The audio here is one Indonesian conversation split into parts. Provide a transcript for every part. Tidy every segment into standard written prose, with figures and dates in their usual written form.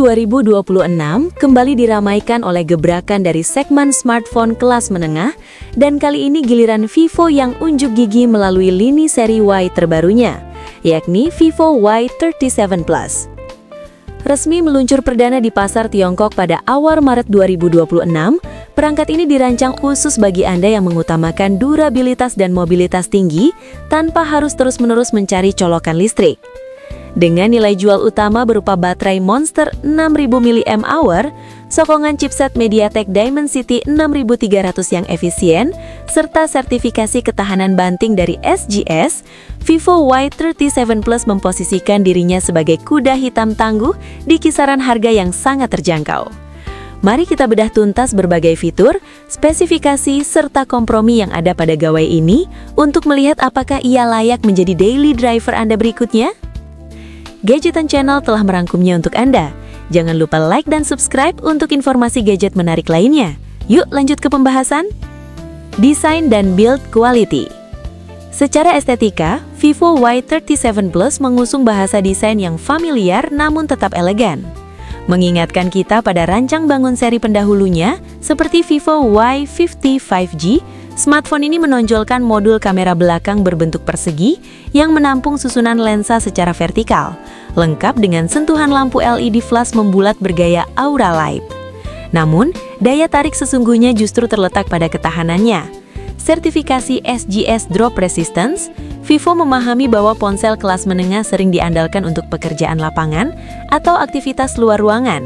2026 kembali diramaikan oleh gebrakan dari segmen smartphone kelas menengah, dan kali ini giliran Vivo yang unjuk gigi melalui lini seri Y terbarunya, yakni Vivo Y37 Plus. Resmi meluncur perdana di pasar Tiongkok pada awal Maret 2026, perangkat ini dirancang khusus bagi Anda yang mengutamakan durabilitas dan mobilitas tinggi tanpa harus terus-menerus mencari colokan listrik. Dengan nilai jual utama berupa baterai Monster 6000 mAh, sokongan chipset MediaTek Dimensity 6300 yang efisien, serta sertifikasi ketahanan banting dari SGS, Vivo Y37 Plus memposisikan dirinya sebagai kuda hitam tangguh di kisaran harga yang sangat terjangkau. Mari kita bedah tuntas berbagai fitur, spesifikasi, serta kompromi yang ada pada gawai ini untuk melihat apakah ia layak menjadi daily driver Anda berikutnya. Gadgetan Channel telah merangkumnya untuk Anda. Jangan lupa like dan subscribe untuk informasi gadget menarik lainnya. Yuk lanjut ke pembahasan. Desain dan build quality. Secara estetika, Vivo Y37 Plus mengusung bahasa desain yang familiar namun tetap elegan. Mengingatkan kita pada rancang bangun seri pendahulunya, seperti Vivo Y50 5G, smartphone ini menonjolkan modul kamera belakang berbentuk persegi yang menampung susunan lensa secara vertikal, lengkap dengan sentuhan lampu LED flash membulat bergaya Aura Light. Namun, daya tarik sesungguhnya justru terletak pada ketahanannya. Sertifikasi SGS Drop Resistance, Vivo memahami bahwa ponsel kelas menengah sering diandalkan untuk pekerjaan lapangan atau aktivitas luar ruangan.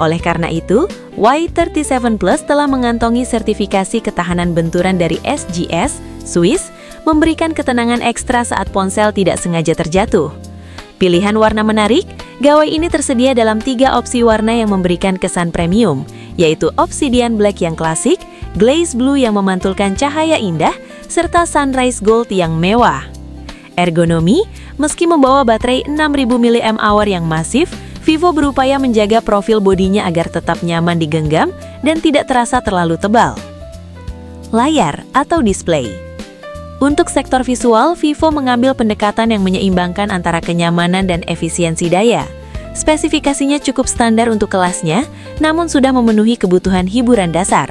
Oleh karena itu, Y37 Plus telah mengantongi sertifikasi ketahanan benturan dari SGS, Swiss, memberikan ketenangan ekstra saat ponsel tidak sengaja terjatuh. Pilihan warna menarik, gawai ini tersedia dalam 3 opsi warna yang memberikan kesan premium, yaitu Obsidian Black yang klasik, Glaze Blue yang memantulkan cahaya indah, serta Sunrise Gold yang mewah. Ergonomi, meski membawa baterai 6000 mAh yang masif, Vivo berupaya menjaga profil bodinya agar tetap nyaman digenggam dan tidak terasa terlalu tebal. Layar atau display. Untuk sektor visual, Vivo mengambil pendekatan yang menyeimbangkan antara kenyamanan dan efisiensi daya. Spesifikasinya cukup standar untuk kelasnya, namun sudah memenuhi kebutuhan hiburan dasar.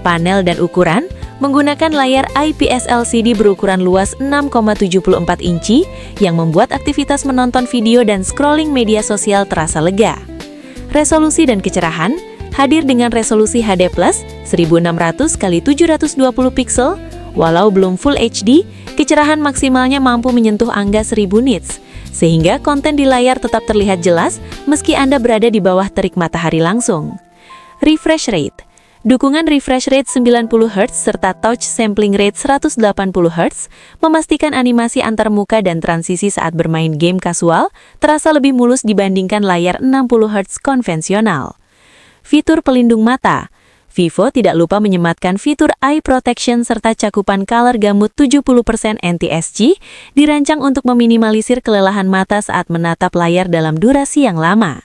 Panel dan ukuran menggunakan layar IPS LCD berukuran luas 6,74 inci yang membuat aktivitas menonton video dan scrolling media sosial terasa lega. Resolusi dan kecerahan hadir dengan resolusi HD+, 1600x720 pixel. Walau belum Full HD, kecerahan maksimalnya mampu menyentuh angka 1000 nits, sehingga konten di layar tetap terlihat jelas meski Anda berada di bawah terik matahari langsung. Refresh rate. Dukungan refresh rate 90Hz serta touch sampling rate 180Hz memastikan animasi antar muka dan transisi saat bermain game kasual terasa lebih mulus dibandingkan layar 60Hz konvensional. Fitur pelindung mata. Vivo tidak lupa menyematkan fitur eye protection serta cakupan color gamut 70% anti-SG dirancang untuk meminimalisir kelelahan mata saat menatap layar dalam durasi yang lama.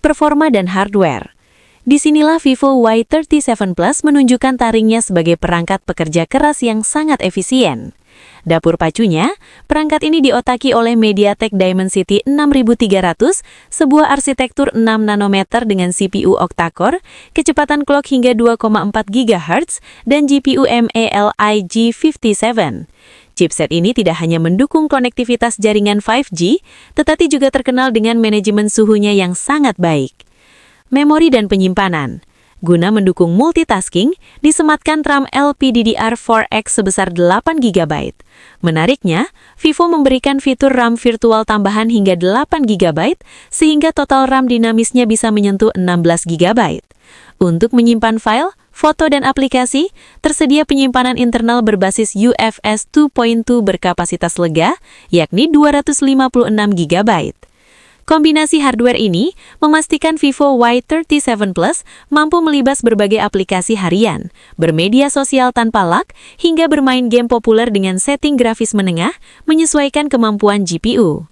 Performa dan hardware. Disinilah Vivo Y37 Plus menunjukkan taringnya sebagai perangkat pekerja keras yang sangat efisien. Dapur pacunya, perangkat ini diotaki oleh MediaTek Dimensity 6300, sebuah arsitektur 6 nanometer dengan CPU octa-core, kecepatan clock hingga 2,4 GHz, dan GPU MALI G57. Chipset ini tidak hanya mendukung konektivitas jaringan 5G, tetapi juga terkenal dengan manajemen suhunya yang sangat baik. Memori dan penyimpanan. Guna mendukung multitasking, disematkan RAM LPDDR4X sebesar 8 GB. Menariknya, Vivo memberikan fitur RAM virtual tambahan hingga 8 GB, sehingga total RAM dinamisnya bisa menyentuh 16 GB. Untuk menyimpan file, foto dan aplikasi, tersedia penyimpanan internal berbasis UFS 2.2 berkapasitas lega, yakni 256 GB. Kombinasi hardware ini memastikan Vivo Y37 Plus mampu melibas berbagai aplikasi harian, bermedia sosial tanpa lag, hingga bermain game populer dengan setting grafis menengah menyesuaikan kemampuan GPU.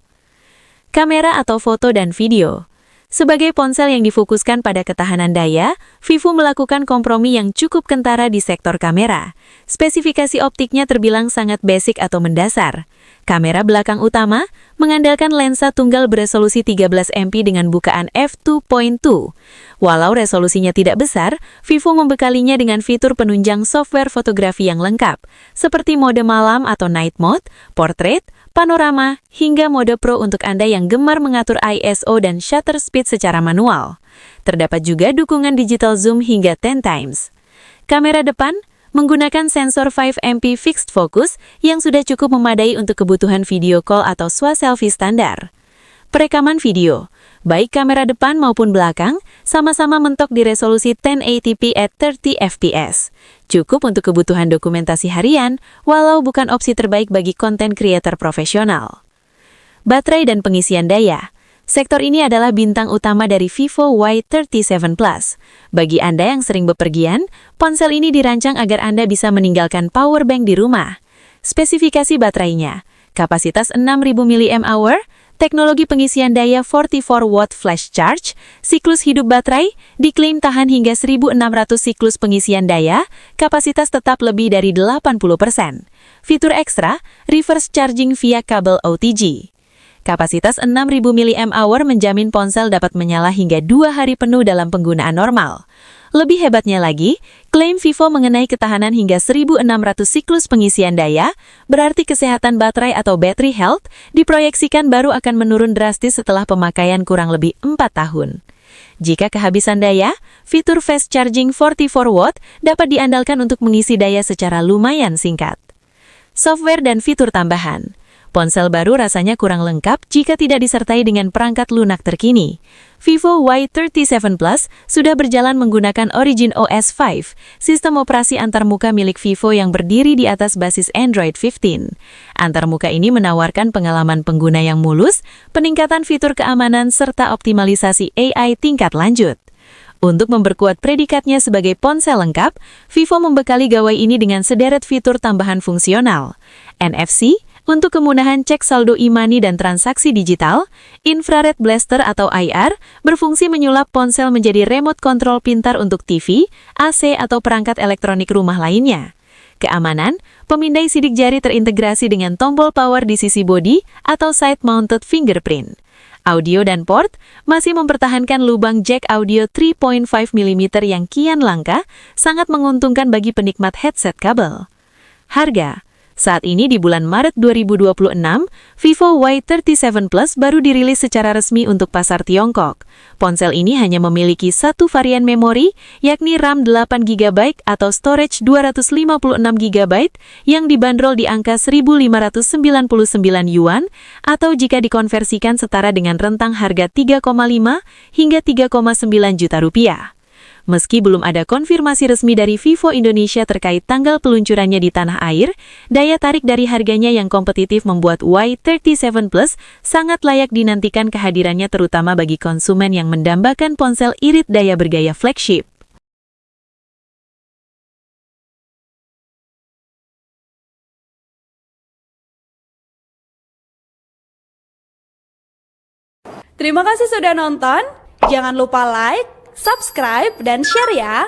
Kamera atau foto dan video. Sebagai ponsel yang difokuskan pada ketahanan daya, Vivo melakukan kompromi yang cukup kentara di sektor kamera. Spesifikasi optiknya terbilang sangat basic atau mendasar. Kamera belakang utama mengandalkan lensa tunggal beresolusi 13 MP dengan bukaan f2.2. Walau resolusinya tidak besar, Vivo membekalinya dengan fitur penunjang software fotografi yang lengkap, seperti mode malam atau night mode, portrait, panorama, hingga mode pro untuk Anda yang gemar mengatur ISO dan shutter speed secara manual. Terdapat juga dukungan digital zoom hingga 10 times. Kamera depan menggunakan sensor 5MP fixed focus yang sudah cukup memadai untuk kebutuhan video call atau selfie standar. Perekaman video, baik kamera depan maupun belakang, sama-sama mentok di resolusi 1080p at 30 fps. Cukup untuk kebutuhan dokumentasi harian, walau bukan opsi terbaik bagi konten creator profesional. Baterai dan pengisian daya. Sektor ini adalah bintang utama dari Vivo Y37 Plus. Bagi Anda yang sering bepergian, ponsel ini dirancang agar Anda bisa meninggalkan power bank di rumah. Spesifikasi baterainya, kapasitas 6000 mAh, teknologi pengisian daya 44 watt flash charge, siklus hidup baterai diklaim tahan hingga 1600 siklus pengisian daya, kapasitas tetap lebih dari 80%. Fitur ekstra, reverse charging via kabel OTG. Kapasitas 6000 mAh menjamin ponsel dapat menyala hingga 2 hari penuh dalam penggunaan normal. Lebih hebatnya lagi, klaim Vivo mengenai ketahanan hingga 1600 siklus pengisian daya, berarti kesehatan baterai atau battery health diproyeksikan baru akan menurun drastis setelah pemakaian kurang lebih 4 tahun. Jika kehabisan daya, fitur fast charging 44 watt dapat diandalkan untuk mengisi daya secara lumayan singkat. Software dan fitur tambahan. Ponsel baru rasanya kurang lengkap jika tidak disertai dengan perangkat lunak terkini. Vivo Y37 Plus sudah berjalan menggunakan Origin OS 5, sistem operasi antarmuka milik Vivo yang berdiri di atas basis Android 15. Antarmuka ini menawarkan pengalaman pengguna yang mulus, peningkatan fitur keamanan, serta optimalisasi AI tingkat lanjut. Untuk memperkuat predikatnya sebagai ponsel lengkap, Vivo membekali gawai ini dengan sederet fitur tambahan fungsional. NFC, untuk kemudahan cek saldo e-money dan transaksi digital, Infrared Blaster atau IR berfungsi menyulap ponsel menjadi remote control pintar untuk TV, AC atau perangkat elektronik rumah lainnya. Keamanan, pemindai sidik jari terintegrasi dengan tombol power di sisi bodi atau side-mounted fingerprint. Audio dan port masih mempertahankan lubang jack audio 3.5 mm yang kian langka, sangat menguntungkan bagi penikmat headset kabel. Harga. Saat ini di bulan Maret 2026, Vivo Y37 Plus baru dirilis secara resmi untuk pasar Tiongkok. Ponsel ini hanya memiliki satu varian memori, yakni RAM 8GB atau storage 256GB yang dibanderol di angka 1.599 Yuan, atau jika dikonversikan setara dengan rentang harga 3,5 hingga 3,9 juta rupiah. Meski belum ada konfirmasi resmi dari Vivo Indonesia terkait tanggal peluncurannya di tanah air, daya tarik dari harganya yang kompetitif membuat Y37 Plus sangat layak dinantikan kehadirannya terutama bagi konsumen yang mendambakan ponsel irit daya bergaya flagship. Terima kasih sudah nonton, jangan lupa like, subscribe, dan share ya!